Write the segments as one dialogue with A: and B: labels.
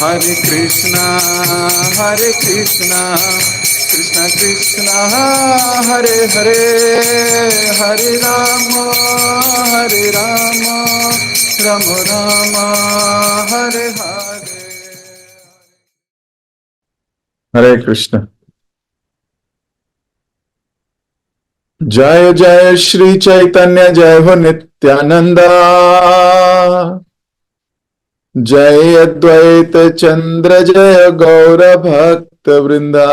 A: Hare Krishna, Hare Krishna, Krishna Krishna, Hare Hare, Hare Rama, Hare Rama, Rama Rama, Hare Hare. Hare Krishna. जय जय श्री चैतन्य, जय हो नित्यानंदा, जय अद्वैत चंद्र, जय गौर भक्त वृंदा।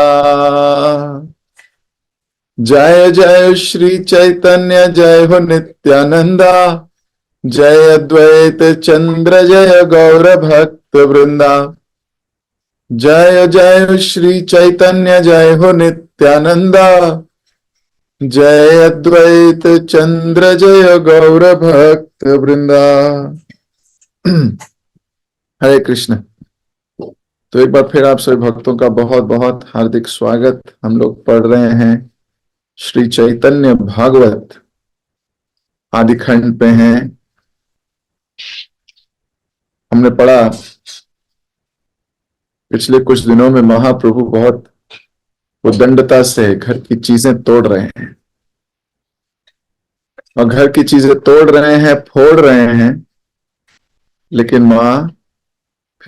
A: जय जय श्री चैतन्य, जय हो नित्यानंदा, जय अद्वैत चंद्र, जय गौर भक्त वृंदा। जय जय श्री चैतन्य, जय हो नित्यानंदा, जय अद्वैत चंद्र, जय गौर भक्त वृंदा। हरे कृष्ण। तो एक बार फिर आप सभी भक्तों का बहुत बहुत हार्दिक स्वागत। हम लोग पढ़ रहे हैं श्री चैतन्य भागवत, आदि खंड पे हैं। हमने पढ़ा पिछले कुछ दिनों में महाप्रभु बहुत उद्दंडता से घर की चीजें तोड़ रहे हैं, और घर की चीजें तोड़ रहे हैं, फोड़ रहे हैं, लेकिन मां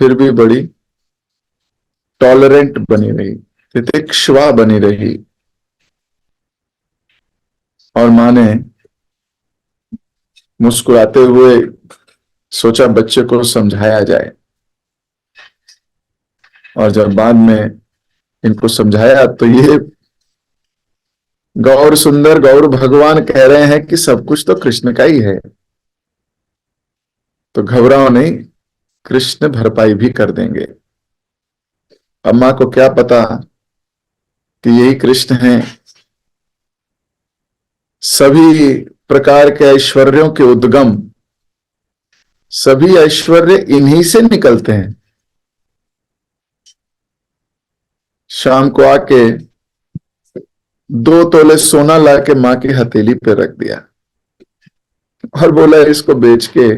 A: फिर भी बड़ी टॉलरेंट बनी रही, तितिक्षुआ बनी रही। और मां ने मुस्कुराते हुए सोचा बच्चे को समझाया जाए, और जब बाद में इनको समझाया तो ये गौर सुंदर गौर भगवान कह रहे हैं कि सब कुछ तो कृष्ण का ही है, तो घबराओ नहीं, कृष्ण भरपाई भी कर देंगे। अम्मा को क्या पता कि यही कृष्ण हैं, सभी प्रकार के ऐश्वर्यों के उद्गम, सभी ऐश्वर्य इन्हीं से निकलते हैं। शाम को आके 2 तोले सोना लाके मां की हथेली पे रख दिया और बोला इसको बेच के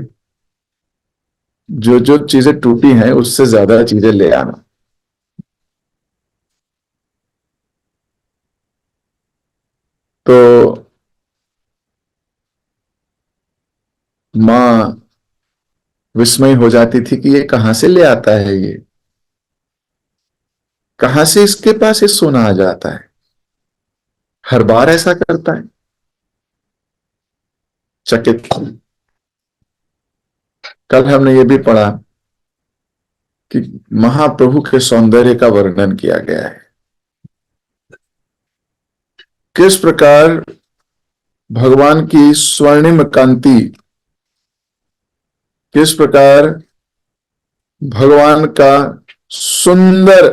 A: जो जो चीजें टूटी हैं उससे ज्यादा चीजें ले आना। तो मां विस्मय हो जाती थी कि ये कहां से ले आता है, ये कहां से इसके पास ये सोना आ जाता है, हर बार ऐसा करता है। चकित। कल हमने ये भी पढ़ा कि महाप्रभु के सौंदर्य का वर्णन किया गया है, किस प्रकार भगवान की स्वर्णिम कांति, किस प्रकार भगवान का सुंदर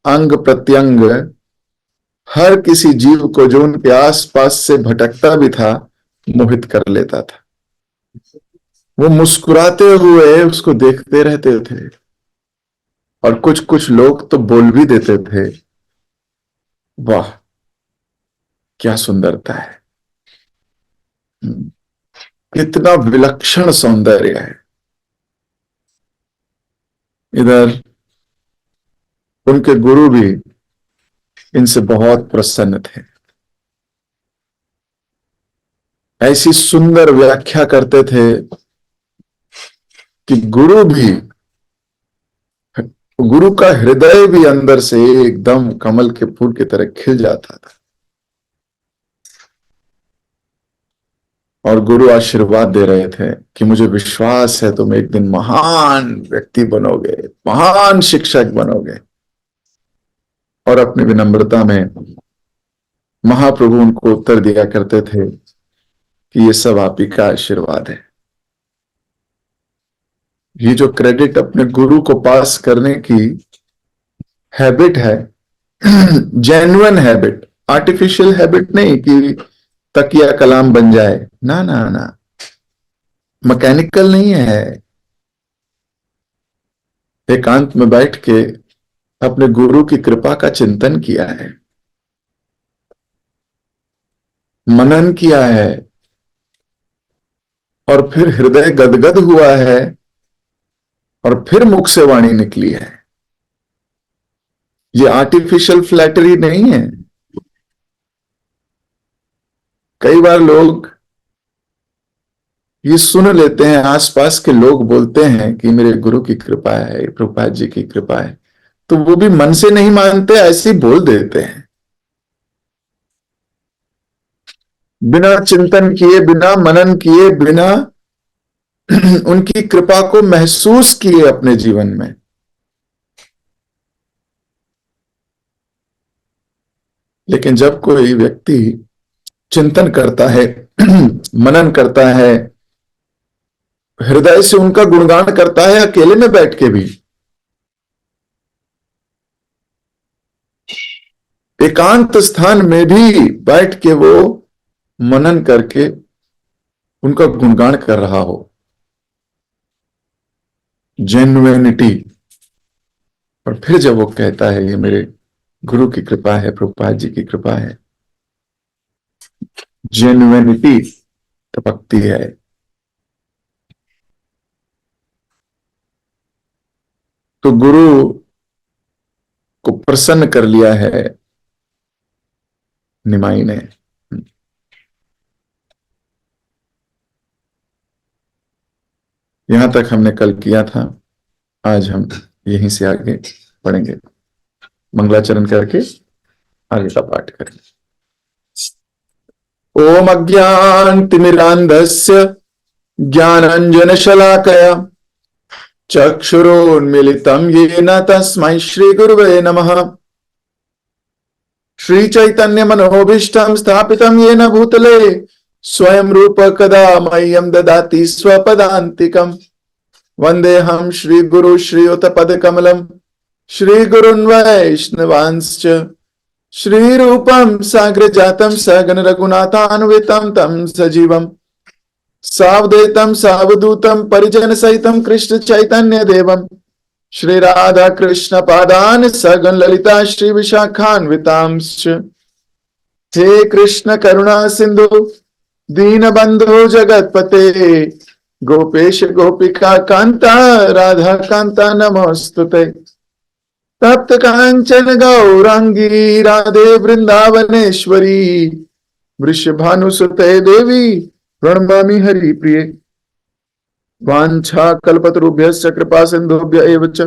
A: अंग प्रत्यंग हर किसी जीव को जो उनके आसपास से भटकता भी था मोहित कर लेता था। वो मुस्कुराते हुए उसको देखते रहते थे, और कुछ कुछ लोग तो बोल भी देते थे, वाह क्या सुंदरता है, कितना विलक्षण सौंदर्य है। इधर उनके गुरु भी इनसे बहुत प्रसन्न थे, ऐसी सुंदर व्याख्या करते थे कि गुरु का हृदय भी अंदर से एकदम कमल के फूल की तरह खिल जाता था। और गुरु आशीर्वाद दे रहे थे कि मुझे विश्वास है तुम एक दिन महान व्यक्ति बनोगे, महान शिक्षक बनोगे। और अपनी विनम्रता में महाप्रभु उनको उत्तर दिया करते थे कि ये सब आप ही का आशीर्वाद है। ये जो क्रेडिट अपने गुरु को पास करने की हैबिट है, जेन्युइन हैबिट, आर्टिफिशियल हैबिट नहीं कि तकिया कलाम बन जाए, ना ना ना, मैकेनिकल नहीं है। एकांत में बैठ के अपने गुरु की कृपा का चिंतन किया है, मनन किया है, और फिर हृदय गदगद हुआ है, और फिर मुख से वाणी निकली है। ये आर्टिफिशियल फ्लैटरी नहीं है। कई बार लोग ये सुन लेते हैं, आसपास के लोग बोलते हैं कि मेरे गुरु की कृपा है, प्रभुपाद जी की कृपा है, तो वो भी मन से नहीं मानते, ऐसे ही बोल देते हैं, बिना चिंतन किए, बिना मनन किए, बिना उनकी कृपा को महसूस किए अपने जीवन में। लेकिन जब कोई व्यक्ति चिंतन करता है, मनन करता है, हृदय से उनका गुणगान करता है, अकेले में बैठ के भी, एकांत स्थान में भी बैठ के वो मनन करके उनका गुणगान कर रहा हो, जेन्युइनिटी, और फिर जब वो कहता है ये मेरे गुरु की कृपा है, प्रभुपाद जी की कृपा है, जेन्युइनिटी टपकती है। तो गुरु को प्रसन्न कर लिया है निमाई ने। यहां तक हमने कल किया था, आज हम यहीं से आगे पढ़ेंगे, मंगलाचरण करके आगे का पाठ करेंगे। ओम अज्ञानतिमिरान्धस्य ज्ञानाञ्जनशलाकया चक्षुरुन्मीलितं येन तस्मै श्रीगुरवे नमः। श्रीचैतन्यमनोभीष्टं स्थापितं येन भूतले स्वयं रूप कदा मह्यं ददाति स्वपदान्तिकम्। वन्देऽहं श्रीगुरु श्रीयुतपदकमलं श्रीगुरुन् वैष्णवांश्च श्रीरूपं साग्रजातं सगण रघुनाथान्वितं तं सजीवम् सावधेतं सावधूतं परिजन सहितं कृष्ण चैतन्य देवम् श्री राधा कृष्ण पादान सगन ललिता श्री विशाखान्वितांश्च। हे कृष्ण करुणा सिंधु दीन बंधु जगतपते गोपेश गोपिका कांता राधा कांता नमोस्तुते। तप्त कांचन गौरांगी राधे वृंदावनेश्वरी वृषभानुसुते देवी प्रणमामि हरि प्रिये। वांछा कल्पतरुभ्यश्च कृपा सिंधुभ्य एव च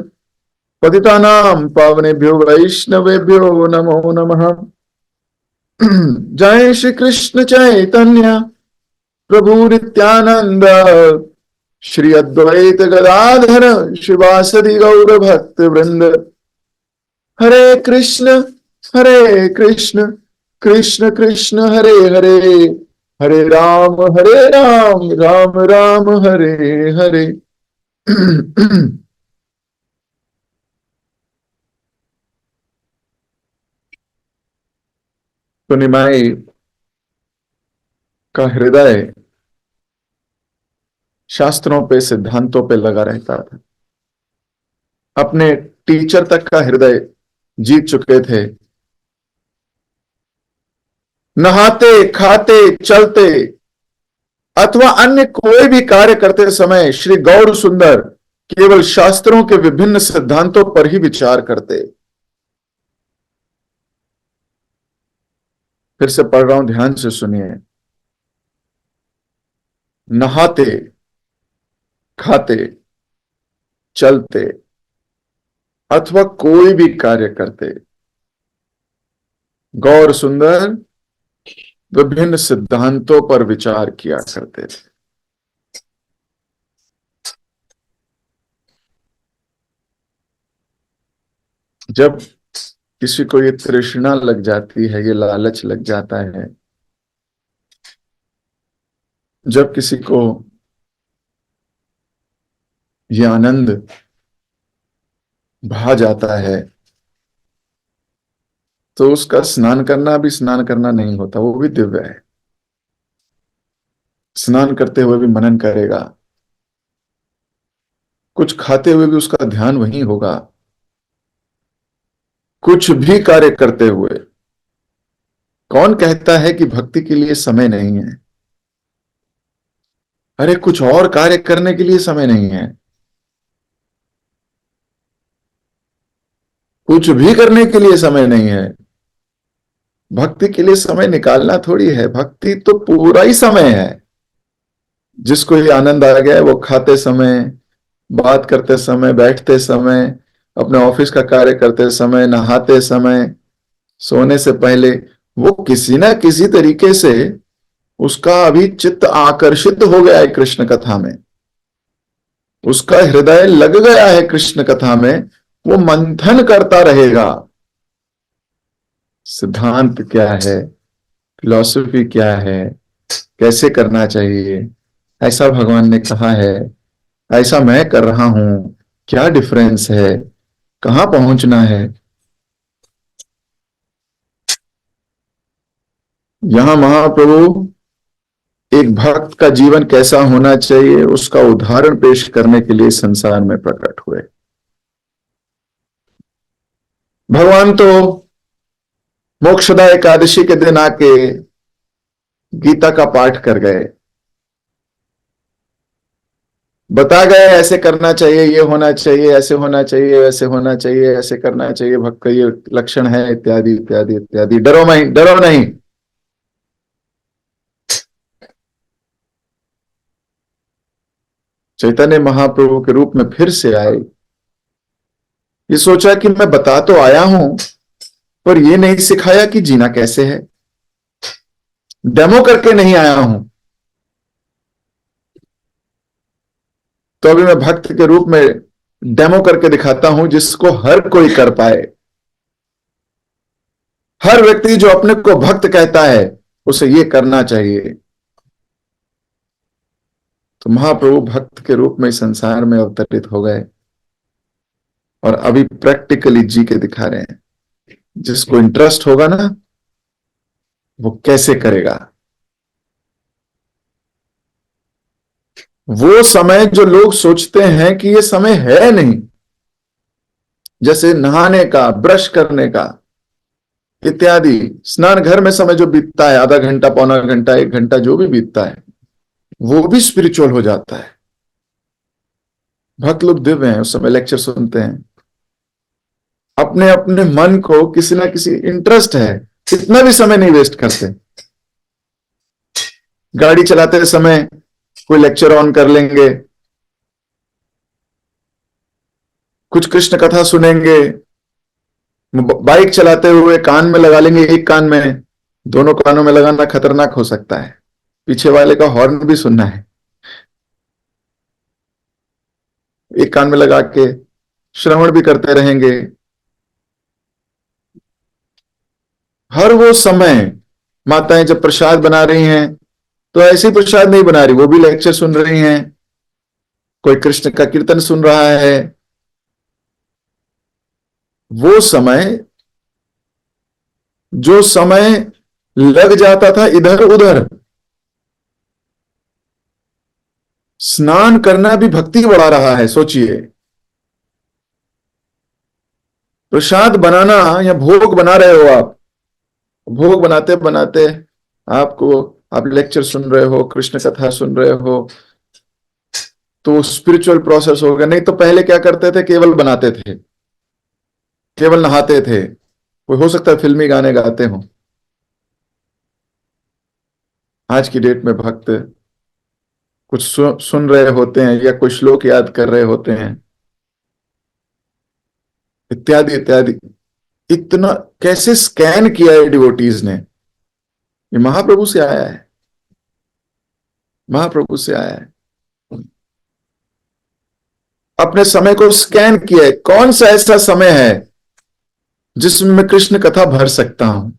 A: पतितानां पावनेभ्यो वैष्णवेभ्यो नमो नमः। जय श्री कृष्ण चैतन्य प्रभु नित्यानंद श्री अद्वैत गदाधर शिवासदि गौर भक्त वृंद। हरे कृष्ण कृष्ण कृष्ण हरे हरे, हरे राम राम राम हरे हरे। तो निमाई का हृदय शास्त्रों पे, सिद्धांतों पे लगा रहता था। अपने टीचर तक का हृदय जीत चुके थे। नहाते खाते चलते अथवा अन्य कोई भी कार्य करते समय श्री गौर सुंदर केवल शास्त्रों के विभिन्न सिद्धांतों पर ही विचार करते। फिर से पढ़ रहा हूं, ध्यान से सुनिए। नहाते खाते चलते अथवा कोई भी कार्य करते गौर सुंदर विभिन्न सिद्धांतों पर विचार किया करते थे। जब किसी को ये तृष्णा लग जाती है, ये लालच लग जाता है, जब किसी को ये आनंद भा जाता है, तो उसका स्नान करना भी स्नान करना नहीं होता, वो भी दिव्य है। स्नान करते हुए भी मनन करेगा, कुछ खाते हुए भी उसका ध्यान वहीं होगा, कुछ भी कार्य करते हुए। कौन कहता है कि भक्ति के लिए समय नहीं है? अरे कुछ और कार्य करने के लिए समय नहीं है। कुछ भी करने के लिए समय नहीं है। भक्ति के लिए समय निकालना थोड़ी है, भक्ति तो पूरा ही समय है। जिसको ये आनंद आ गया है वो खाते समय, बात करते समय, बैठते समय, अपने ऑफिस का कार्य करते समय, नहाते समय, सोने से पहले, वो किसी ना किसी तरीके से उसका अभी चित्त आकर्षित हो गया है कृष्ण कथा में, उसका हृदय लग गया है कृष्ण कथा में, वो मंथन करता रहेगा। सिद्धांत क्या है, फिलॉसफी क्या है, कैसे करना चाहिए, ऐसा भगवान ने कहा है, ऐसा मैं कर रहा हूं, क्या डिफरेंस है, कहां पहुंचना है। यहां महाप्रभु एक भक्त का जीवन कैसा होना चाहिए उसका उदाहरण पेश करने के लिए संसार में प्रकट हुए। भगवान तो मोक्षदा एकादशी के दिन आके गीता का पाठ कर गए, बता गए ऐसे करना चाहिए, ये होना चाहिए, ऐसे होना चाहिए, वैसे होना चाहिए, ऐसे करना चाहिए, भक्त का ये लक्षण है, इत्यादि इत्यादि इत्यादि। डरो नहीं, डरो नहीं। चैतन्य महाप्रभु के रूप में फिर से आए, ये सोचा कि मैं बता तो आया हूं पर ये नहीं सिखाया कि जीना कैसे है, डेमो करके नहीं आया हूं। तो अभी मैं भक्त के रूप में डेमो करके दिखाता हूं जिसको हर कोई कर पाए। हर व्यक्ति जो अपने को भक्त कहता है उसे ये करना चाहिए। तो महाप्रभु भक्त के रूप में संसार में अवतरित हो गए और अभी प्रैक्टिकली जी के दिखा रहे हैं। जिसको इंटरेस्ट होगा ना वो कैसे करेगा। वो समय जो लोग सोचते हैं कि ये समय है नहीं, जैसे नहाने का, ब्रश करने का इत्यादि, स्नान घर में समय जो बीतता है, आधा घंटा, पौना घंटा, एक घंटा जो भी बीतता है, वो भी स्पिरिचुअल हो जाता है। भक्त लोग दिव्य हैं, उस समय लेक्चर सुनते हैं, अपने अपने मन को किसी ना किसी इंटरेस्ट है, इतना भी समय नहीं वेस्ट करते। गाड़ी चलाते समय कोई लेक्चर ऑन कर लेंगे, कुछ कृष्ण कथा सुनेंगे, बाइक चलाते हुए कान में लगा लेंगे, एक कान में, दोनों कानों में लगाना खतरनाक हो सकता है, पीछे वाले का हॉर्न भी सुनना है, एक कान में लगा के श्रवण भी करते रहेंगे। हर वो समय माताएं जब प्रसाद बना रही हैं तो ऐसे ही प्रसाद नहीं बना रही, वो भी लेक्चर सुन रही हैं, कोई कृष्ण का कीर्तन सुन रहा है। वो समय, जो समय लग जाता था इधर उधर, स्नान करना भी भक्ति बढ़ा रहा है। सोचिए, प्रसाद बनाना या भोग बना रहे हो आप, भोग बनाते बनाते आपको, आप लेक्चर सुन रहे हो, कृष्ण कथा सुन रहे हो, तो स्पिरिचुअल प्रोसेस हो गया। नहीं तो पहले क्या करते थे, केवल बनाते थे, केवल नहाते थे, कोई हो सकता है फिल्मी गाने गाते हो। आज की डेट में भक्त कुछ सुन रहे होते हैं या कुछ श्लोक याद कर रहे होते हैं, इत्यादि इत्यादि। इतना कैसे स्कैन किया है डिवोटीज ने, ये महाप्रभु से आया है, महाप्रभु से आया है। अपने समय को स्कैन किया है, कौन सा ऐसा समय है जिसमें मैं कृष्ण कथा भर सकता हूं।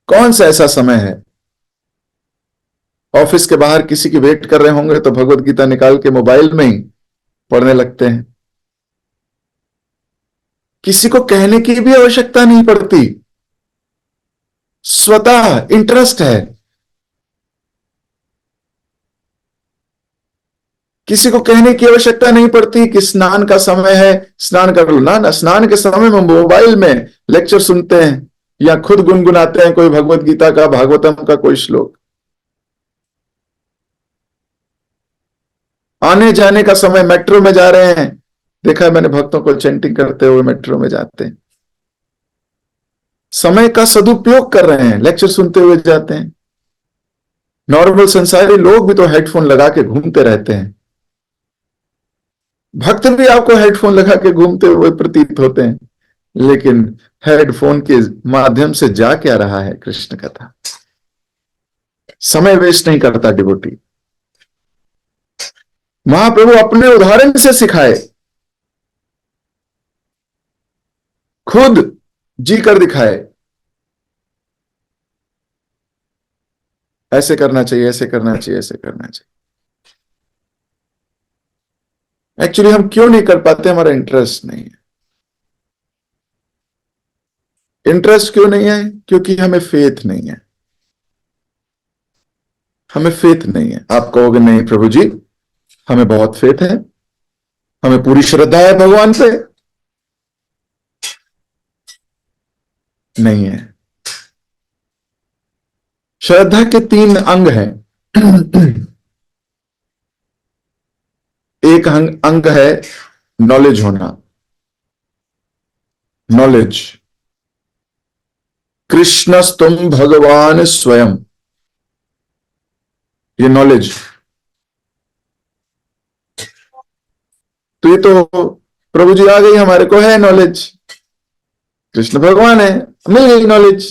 A: कौन सा ऐसा समय है। ऑफिस के बाहर किसी की वेट कर रहे होंगे तो भगवत गीता निकाल के मोबाइल में ही पढ़ने लगते हैं, किसी को कहने की भी आवश्यकता नहीं पड़ती, स्वतः इंटरेस्ट है। किसी को कहने की आवश्यकता नहीं पड़ती कि स्नान का समय है, स्नान कर लो ना, ना स्नान के समय में मोबाइल में लेक्चर सुनते हैं या खुद गुनगुनाते हैं कोई भगवत गीता का, भागवतम का कोई श्लोक। आने जाने का समय, मेट्रो में जा रहे हैं देखा है मैंने भक्तों को चैंटिंग करते हुए मेट्रो में जाते हैं, समय का सदुपयोग कर रहे हैं, लेक्चर सुनते हुए जाते हैं। नॉर्मल संसारी लोग भी तो हेडफोन लगा के घूमते रहते हैं, भक्त भी आपको हेडफोन लगा के घूमते हुए प्रतीत होते हैं, लेकिन हेडफोन के माध्यम से जा क्या रहा है कृष्ण कथा। समय वेस्ट नहीं करता डिवोटी। महाप्रभु अपने उदाहरण से सिखाए, खुद जी कर दिखाए, ऐसे करना चाहिए, ऐसे करना चाहिए, ऐसे करना चाहिए। एक्चुअली हम क्यों नहीं कर पाते? हमारा इंटरेस्ट नहीं है। इंटरेस्ट क्यों नहीं है? क्योंकि हमें फेथ नहीं है। हमें फेथ नहीं है। आप कहोगे नहीं प्रभु जी, हमें बहुत फेथ है, हमें पूरी श्रद्धा है भगवान पे। नहीं है। श्रद्धा के तीन अंग हैं। एक अंग है नॉलेज होना, नॉलेज। कृष्णस्तुम भगवान स्वयं, ये नॉलेज। तो ये तो प्रभु जी आ गई, हमारे को है नॉलेज, कृष्ण भगवान है, मिल गई नॉलेज।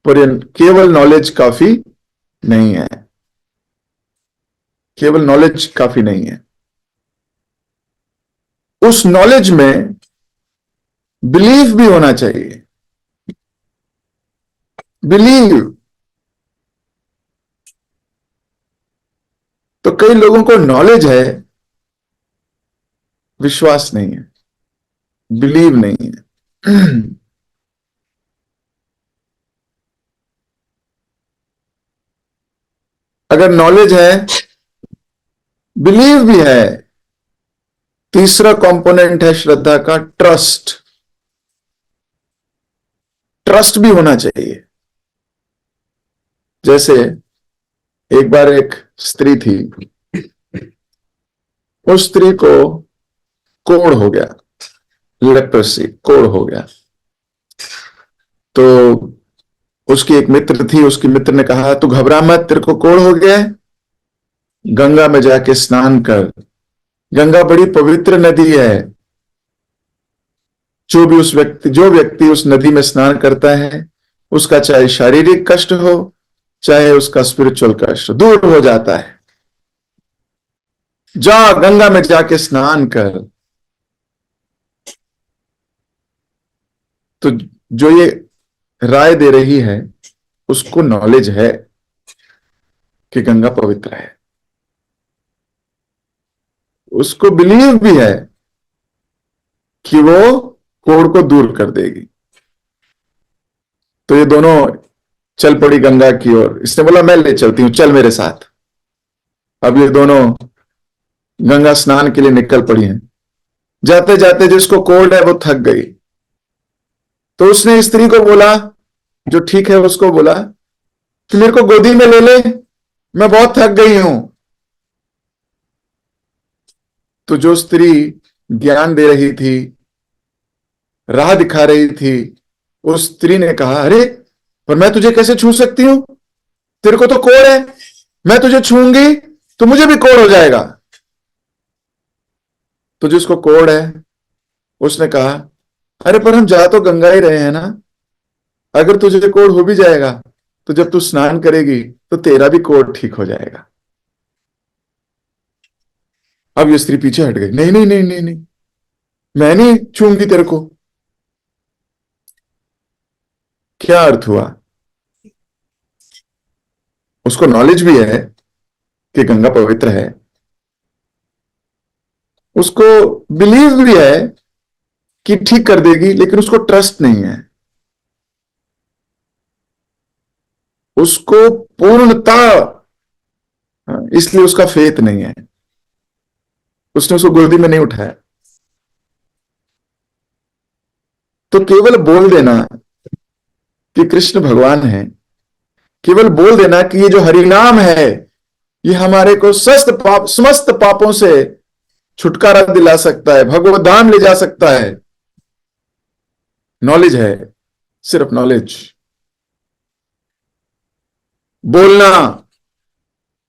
A: पर ये केवल नॉलेज काफी नहीं है। केवल नॉलेज काफी नहीं है। उस नॉलेज में बिलीव भी होना चाहिए। बिलीव। तो कई लोगों को नॉलेज है, विश्वास नहीं है, बिलीव नहीं है। अगर नॉलेज है, बिलीव भी है, तीसरा कंपोनेंट है श्रद्धा का ट्रस्ट। ट्रस्ट भी होना चाहिए। जैसे एक बार एक स्त्री थी, उस स्त्री को कोढ़ हो गया, लेप्रोसी, कोढ़ हो गया। तो उसकी एक मित्र थी, उसकी मित्र ने कहा तू घबरा मत, तेरे को कोढ़ हो गया है, गंगा में जाके स्नान कर, गंगा बड़ी पवित्र नदी है। जो व्यक्ति उस नदी में स्नान करता है, उसका चाहे शारीरिक कष्ट हो, चाहे उसका स्पिरिचुअल कष्ट दूर हो जाता है। जा गंगा में जाके स्नान कर। तो जो ये राय दे रही है, उसको नॉलेज है कि गंगा पवित्र है, उसको बिलीव भी है कि वो कोढ़ को दूर कर देगी। तो ये दोनों चल पड़ी गंगा की ओर। इसने बोला मैं ले चलती हूं, चल मेरे साथ। अब ये दोनों गंगा स्नान के लिए निकल पड़ी हैं। जाते जाते जिसको कोढ़ है वो थक गई, तो उसने स्त्री को बोला, जो ठीक है उसको बोला कि मेरे को गोदी में ले ले, मैं बहुत थक गई हूं। तो जो स्त्री ज्ञान दे रही थी, राह दिखा रही थी, उस स्त्री ने कहा अरे पर मैं तुझे कैसे छू सकती हूं, तेरे को तो कोढ़ है, मैं तुझे छूंगी तो मुझे भी कोढ़ हो जाएगा। तो जिसको कोढ़ है उसने कहा अरे पर हम जा तो गंगा ही रहे हैं ना, अगर तुझे कोढ़ हो भी जाएगा तो जब तू स्नान करेगी तो तेरा भी कोढ़ ठीक हो जाएगा। अब ये स्त्री पीछे हट गई, नहीं नहीं नहीं नहीं नहीं, मैं नहीं छूंगी तेरे को। क्या अर्थ हुआ? उसको नॉलेज भी है कि गंगा पवित्र है, उसको बिलीव भी है कि ठीक कर देगी, लेकिन उसको ट्रस्ट नहीं है, उसको पूर्णता, इसलिए उसका फेथ नहीं है, उसने उसको गोदी में नहीं उठाया। तो केवल बोल देना कि कृष्ण भगवान है, केवल बोल देना कि ये जो हरिनाम है ये हमारे को समस्त पापों से छुटकारा दिला सकता है, भगवत धाम ले जा सकता है। नॉलेज है, सिर्फ नॉलेज। बोलना,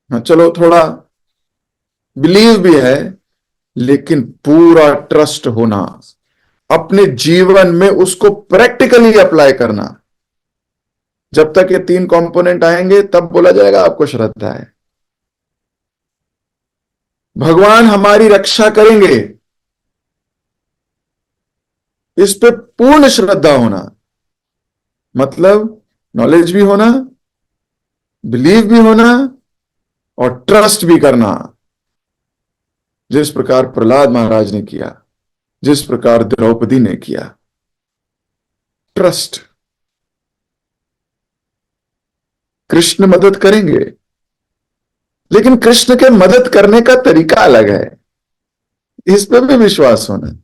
A: हाँ चलो थोड़ा बिलीव भी है, लेकिन पूरा ट्रस्ट होना, अपने जीवन में उसको प्रैक्टिकली अप्लाई करना। जब तक ये तीन कंपोनेंट आएंगे तब बोला जाएगा आपको श्रद्धा है। भगवान हमारी रक्षा करेंगे, इस पे पूर्ण श्रद्धा होना, मतलब नॉलेज भी होना, बिलीव भी होना और ट्रस्ट भी करना। जिस प्रकार प्रहलाद महाराज ने किया, जिस प्रकार द्रौपदी ने किया। ट्रस्ट। कृष्ण मदद करेंगे, लेकिन कृष्ण के मदद करने का तरीका अलग है, इस पर भी विश्वास होना।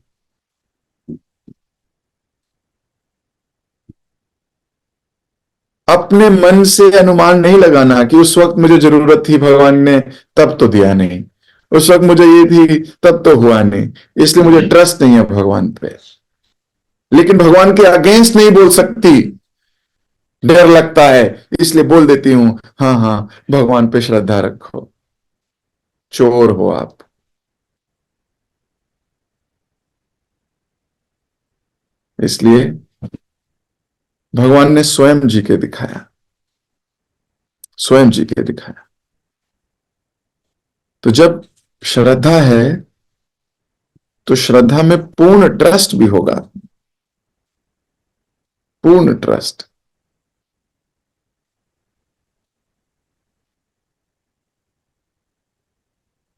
A: अपने मन से अनुमान नहीं लगाना कि उस वक्त मुझे जरूरत थी भगवान ने तब तो दिया नहीं, उस वक्त मुझे ये थी तब तो हुआ नहीं, इसलिए मुझे ट्रस्ट नहीं है भगवान पे। लेकिन भगवान के अगेंस्ट नहीं बोल सकती, डर लगता है, इसलिए बोल देती हूं हाँ हाँ भगवान पे श्रद्धा रखो। चोर हो आप। इसलिए भगवान ने स्वयं जी के दिखाया, स्वयं जी के दिखाया। तो जब श्रद्धा है तो श्रद्धा में पूर्ण ट्रस्ट भी होगा, पूर्ण ट्रस्ट।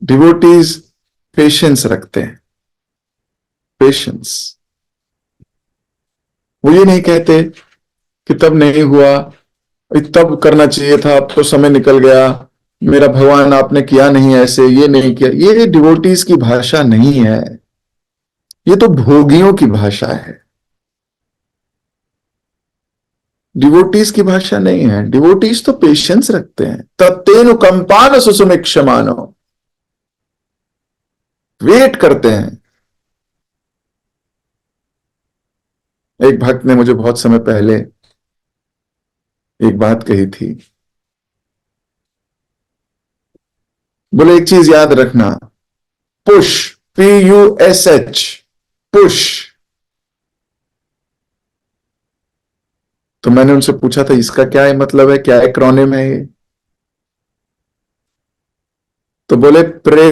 A: डिवोटीज पेशेंस रखते हैं, पेशेंस। वो ये नहीं कहते कि तब नहीं हुआ, तब करना चाहिए था, अब तो समय निकल गया, मेरा भगवान आपने किया नहीं ऐसे, ये नहीं किया। ये डिवोटीज की भाषा नहीं है, ये तो भोगियों की भाषा है, डिवोटीज की भाषा नहीं है। डिवोटीज तो पेशेंस रखते हैं। तत्तेनु कंपान सुसुमिक्षमानो, वेट करते हैं। एक भक्त ने मुझे बहुत समय पहले एक बात कही थी, बोले एक चीज याद रखना, पुश, PUSH, पुश। तो मैंने उनसे पूछा था इसका क्या है, मतलब है क्या, एक्रोनिम है ये? तो बोले pray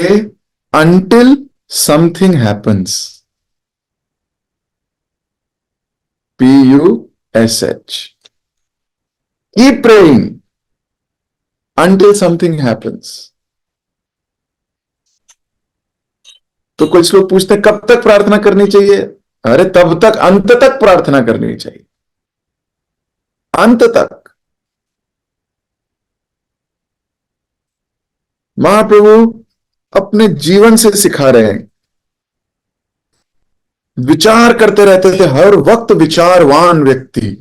A: until something happens, PUSH, keep praying until something happens. तो कुछ लोग पूछते हैं कब तक प्रार्थना करनी चाहिए? अरे तब तक, अंत तक प्रार्थना करनी चाहिए, अंत तक। महाप्रभु अपने जीवन से सिखा रहे हैं, विचार करते रहते थे, हर वक्त विचारवान व्यक्ति।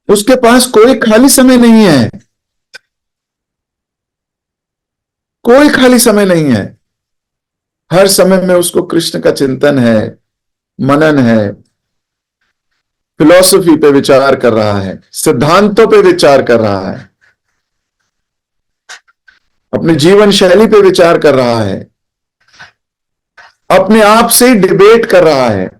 A: उसके पास कोई खाली समय नहीं है, कोई खाली समय नहीं है। हर समय में उसको कृष्ण का चिंतन है, मनन है, फिलॉसफी पे विचार कर रहा है, सिद्धांतों पे विचार कर रहा है, अपनी जीवन शैली पे विचार कर रहा है, अपने आप से ही डिबेट कर रहा है।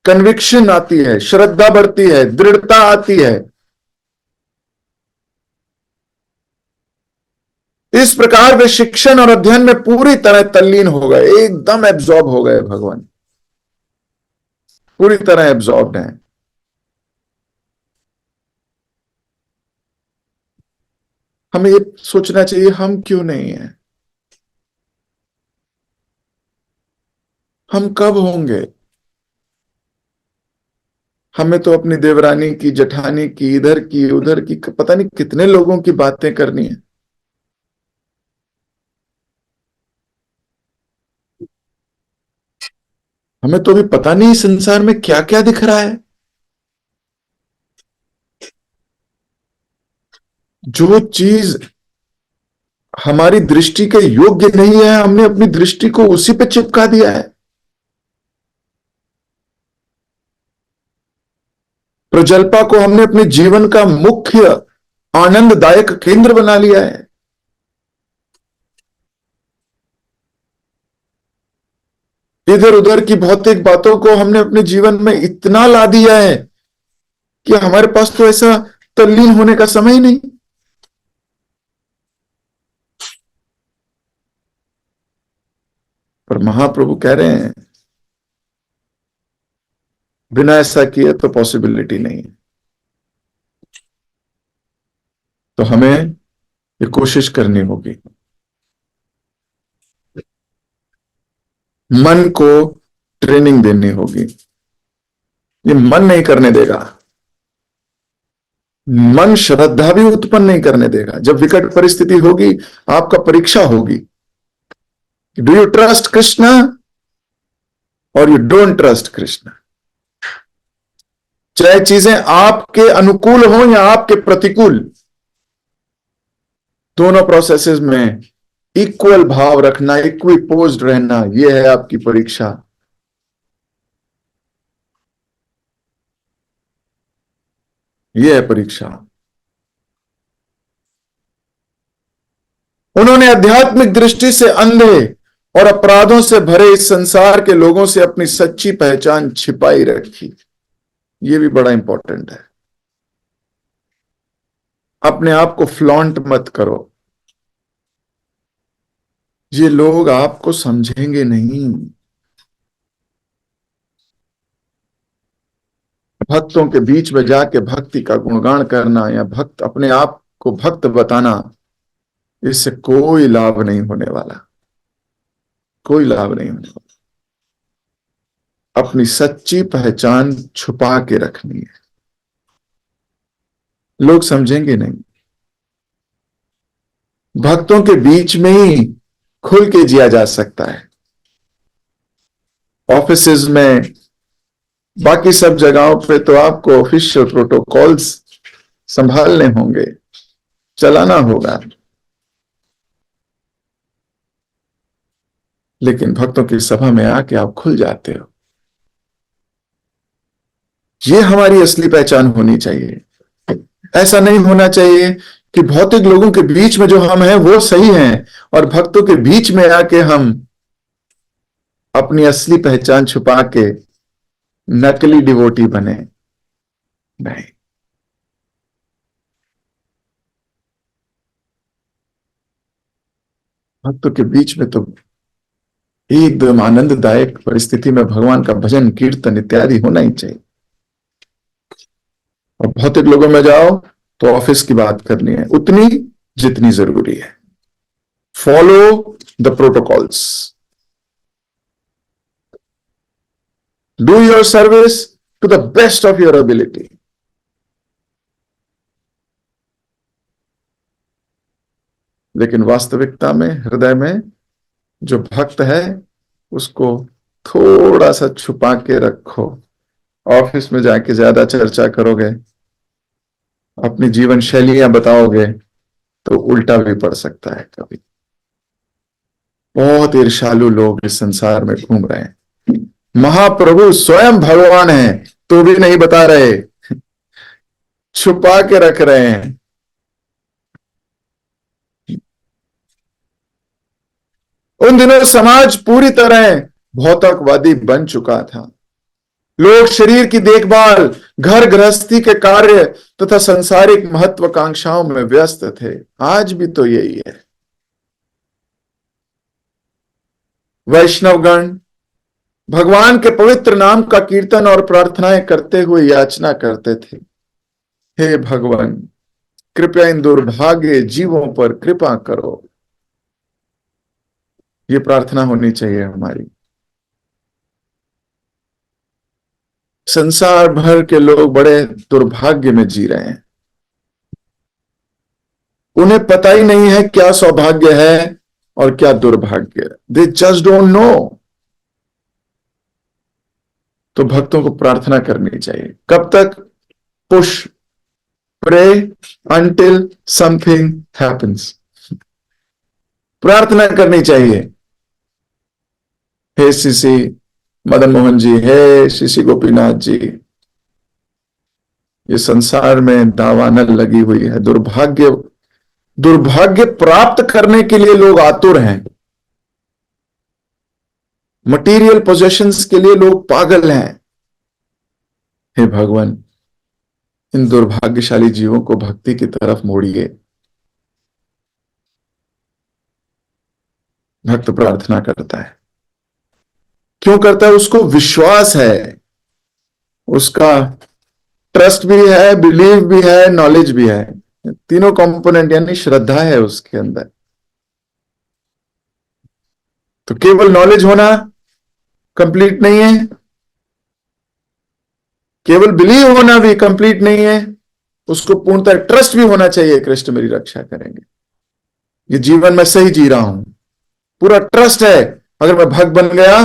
A: कन्विक्शन आती है, श्रद्धा बढ़ती है, दृढ़ता आती है। इस प्रकार वे शिक्षण और अध्ययन में पूरी तरह तल्लीन हो गए, एकदम एब्जॉर्ब हो गए भगवान, पूरी तरह एब्जॉर्ब हैं। हमें ये सोचना चाहिए हम क्यों नहीं हैं, हम कब होंगे? हमें तो अपनी देवरानी की, जेठानी की, इधर की उधर की, पता नहीं कितने लोगों की बातें करनी है। हमें तो अभी पता नहीं संसार में क्या क्या दिख रहा है। जो चीज हमारी दृष्टि के योग्य नहीं है, हमने अपनी दृष्टि को उसी पे चिपका दिया है। प्रजल्पा को हमने अपने जीवन का मुख्य आनंददायक केंद्र बना लिया है। इधर उधर की भौतिक बातों को हमने अपने जीवन में इतना ला दिया है कि हमारे पास तो ऐसा तल्लीन होने का समय ही नहीं। पर महाप्रभु कह रहे हैं बिना ऐसा किए तो पॉसिबिलिटी नहीं है। तो हमें ये कोशिश करनी होगी, मन को ट्रेनिंग देनी होगी। ये मन नहीं करने देगा, मन श्रद्धा भी उत्पन्न नहीं करने देगा। जब विकट परिस्थिति होगी, आपका परीक्षा होगी, डू यू ट्रस्ट कृष्णा और यू डोंट ट्रस्ट कृष्णा। चाहे चीजें आपके अनुकूल हो या आपके प्रतिकूल, दोनों प्रोसेसेस में इक्वल भाव रखना, इक्विपोज्ड रहना, यह है आपकी परीक्षा। यह है परीक्षा। उन्होंने आध्यात्मिक दृष्टि से अंधे और अपराधों से भरे इस संसार के लोगों से अपनी सच्ची पहचान छिपाई रखी। यह भी बड़ा इंपॉर्टेंट है। अपने आप को फ्लॉन्ट मत करो, ये लोग आपको समझेंगे नहीं। भक्तों के बीच में जाके भक्ति का गुणगान करना या भक्त अपने आप को भक्त बताना, इससे कोई लाभ नहीं होने वाला, कोई लाभ नहीं होने वाला। अपनी सच्ची पहचान छुपा के रखनी है, लोग समझेंगे नहीं। भक्तों के बीच में ही खुल के जिया जा सकता है। ऑफिसेज में, बाकी सब जगहों पे तो आपको ऑफिशियल प्रोटोकॉल्स संभालने होंगे, चलाना होगा, लेकिन भक्तों की सभा में आके आप खुल जाते हो। ये हमारी असली पहचान होनी चाहिए। ऐसा नहीं होना चाहिए कि भौतिक लोगों के बीच में जो हम हैं वो सही हैं और भक्तों के बीच में आके हम अपनी असली पहचान छुपा के नकली डिवोटी बने। नहीं, भक्तों के बीच में तो एकदम आनंददायक परिस्थिति में भगवान का भजन कीर्तन इत्यादि होना ही चाहिए। और भौतिक लोगों में जाओ तो ऑफिस की बात करनी है उतनी जितनी जरूरी है। Follow the protocols, do your service to the best of your ability. लेकिन वास्तविकता में हृदय में जो भक्त है उसको थोड़ा सा छुपा के रखो। ऑफिस में जाके ज्यादा चर्चा करोगे, अपनी जीवन शैलियां बताओगे तो उल्टा भी पड़ सकता है। कभी बहुत ईर्ष्यालु लोग इस संसार में घूम रहे हैं। महाप्रभु स्वयं भगवान है तो भी नहीं बता रहे, छुपा के रख रहे हैं। उन दिनों समाज पूरी तरह भौतिकवादी बन चुका था। लोग शरीर की देखभाल, घर गृहस्थी के कार्य तथा सांसारिक महत्वाकांक्षाओं में व्यस्त थे। आज भी तो यही है। वैष्णवगण भगवान के पवित्र नाम का कीर्तन और प्रार्थनाएं करते हुए याचना करते थे, हे भगवान कृपया इन दुर्भाग्य जीवों पर कृपा करो। ये प्रार्थना होनी चाहिए हमारी। संसार भर के लोग बड़े दुर्भाग्य में जी रहे हैं। उन्हें पता ही नहीं है क्या सौभाग्य है और क्या दुर्भाग्य। They just don't know. तो भक्तों को प्रार्थना करनी चाहिए। कब तक? Push pray until something happens. प्रार्थना करनी चाहिए। हे श्री मदन मोहन जी, हे श्री गोपीनाथ जी, ये संसार में दावानल लगी हुई है। दुर्भाग्य दुर्भाग्य प्राप्त करने के लिए लोग आतुर हैं। मटेरियल पोजेशंस के लिए लोग पागल हैं। हे भगवान, इन दुर्भाग्यशाली जीवों को भक्ति की तरफ मोड़िए। भक्त प्रार्थना करता है, क्यों करता है? उसको विश्वास है, उसका ट्रस्ट भी है, बिलीव भी है, नॉलेज भी है। तीनों कंपोनेंट यानी श्रद्धा है उसके अंदर। तो केवल नॉलेज होना कंप्लीट नहीं है, केवल बिलीव होना भी कंप्लीट नहीं है, उसको पूर्णतः ट्रस्ट भी होना चाहिए। कृष्ण मेरी रक्षा करेंगे, ये जीवन में सही जी रहा हूं, पूरा ट्रस्ट है। अगर मैं भक्त बन गया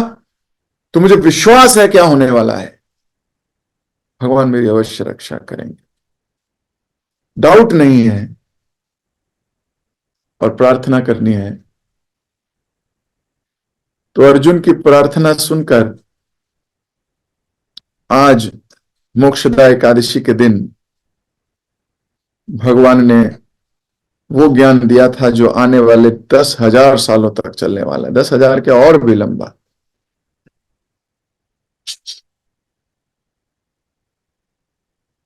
A: तो मुझे विश्वास है क्या होने वाला है, भगवान मेरी अवश्य रक्षा करेंगे, डाउट नहीं है। और प्रार्थना करनी है। तो अर्जुन की प्रार्थना सुनकर आज मोक्षदा एकादशी के दिन भगवान ने वो ज्ञान दिया था जो आने वाले 10,000 सालों तक चलने वाला है। 10,000 के और भी लंबा।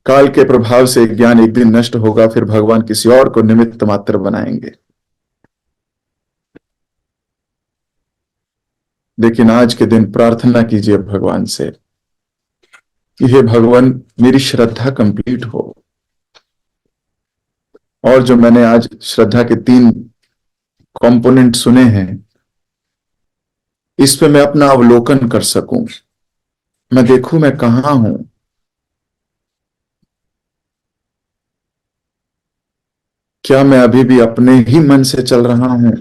A: काल के प्रभाव से ज्ञान एक दिन नष्ट होगा, फिर भगवान किसी और को निमित्त मात्र बनाएंगे। लेकिन आज के दिन प्रार्थना कीजिए भगवान से कि हे भगवान, मेरी श्रद्धा कंप्लीट हो। और जो मैंने आज श्रद्धा के 3 कंपोनेंट सुने हैं, इस पे मैं अपना अवलोकन कर सकूं, मैं देखूं मैं कहां हूं। क्या मैं अभी भी अपने ही मन से चल रहा हूं?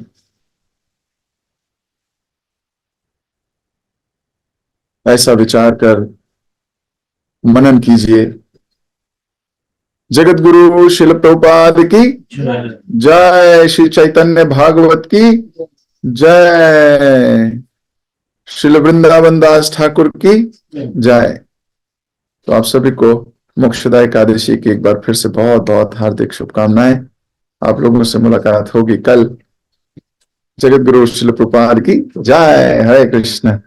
A: ऐसा विचार कर मनन कीजिए। जगत गुरु शिल प्रभुपाद की जय, श्री चैतन्य भागवत की जय, श्रील वृंदावन दास ठाकुर की जय। तो आप सभी को मोक्षदा एकादशी की एक बार फिर से बहुत बहुत हार्दिक शुभकामनाएं। आप लोगों से मुलाकात होगी कल। जगत गुरु शिल प्रभुपाद की जय। हरे कृष्ण।